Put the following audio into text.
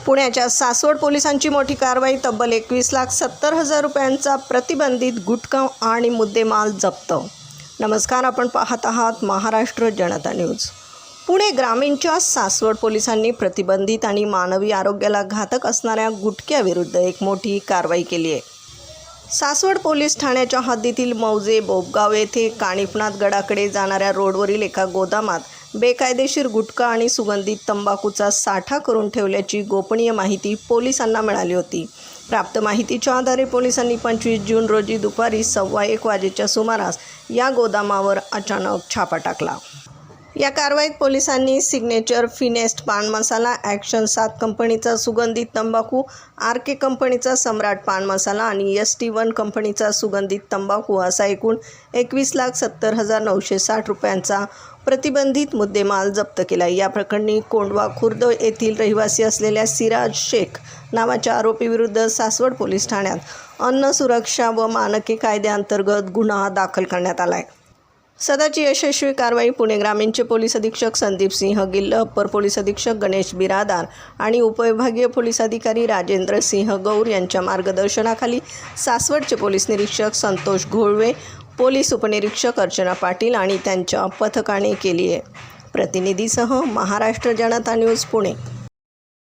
पुण्याच्या सासवड पोलिसांची मोठी कारवाई. तब्बल 21,70,000 रुपयांचा प्रतिबंधित गुटखा आणि मुद्देमाल जप्त. नमस्कार, आपण पाहत आहात महाराष्ट्र जनता न्यूज. पुणे ग्रामीणच्या सासवड पोलिसांनी प्रतिबंधित आणि मानवी आरोग्याला घातक असणाऱ्या गुटख्याविरुद्ध एक मोठी कारवाई केली आहे. सासवड पोलीस ठाण्याच्या हद्दीतील मौजे बोबगाव येथे कानिफनाथ गडाकडे जाणाऱ्या रोडवरील एका गोदामात बेकायदेशीर गुटखा आणि सुगंधित तंबाखूचा साठा करून ठेवल्याची गोपनीय माहिती पोलिसांना मिळाली होती. प्राप्त माहितीच्या आधारे पोलिसांनी 25 जून रोजी दुपारी 1:15 वाजेच्या सुमारास या गोदामावर अचानक छापा टाकला. या कारवाईत पोलिसांनी सिग्नेचर फिनेस्ट पान मसाला, ॲक्शन 7 कंपनीचा सुगंधित तंबाखू, RK कंपनीचा सम्राट पान मसाला आणि ST1 कंपनीचा सुगंधित तंबाखू असा एकूण 21,70,960 रुपयांचा प्रतिबंधित मुद्देमाल जप्त केला. या प्रकरणी कोंडवा खुर्द येथील रहिवासी असलेल्या सिराज शेख नावाच्या आरोपीविरुद्ध सासवड पोलीस ठाण्यात अन्न सुरक्षा व मानके कायद्याअंतर्गत गुन्हा दाखल करण्यात आला आहे. सदाची यशस्वी कारवाई पुणे ग्रामीणचे पोलीस अधीक्षक संदीप सिंह गिल्ल, अप्पर पोलीस अधीक्षक गणेश बिरादार आणि उपविभागीय पोलीस अधिकारी राजेंद्र सिंह गौर यांच्या मार्गदर्शनाखाली सासवडचे पोलीस निरीक्षक संतोष घोळवे, पोलीस उपनिरीक्षक अर्चना पाटील आणि त्यांच्या पथकाने केली आहे. प्रतिनिधीसह महाराष्ट्र जनता न्यूज पुणे.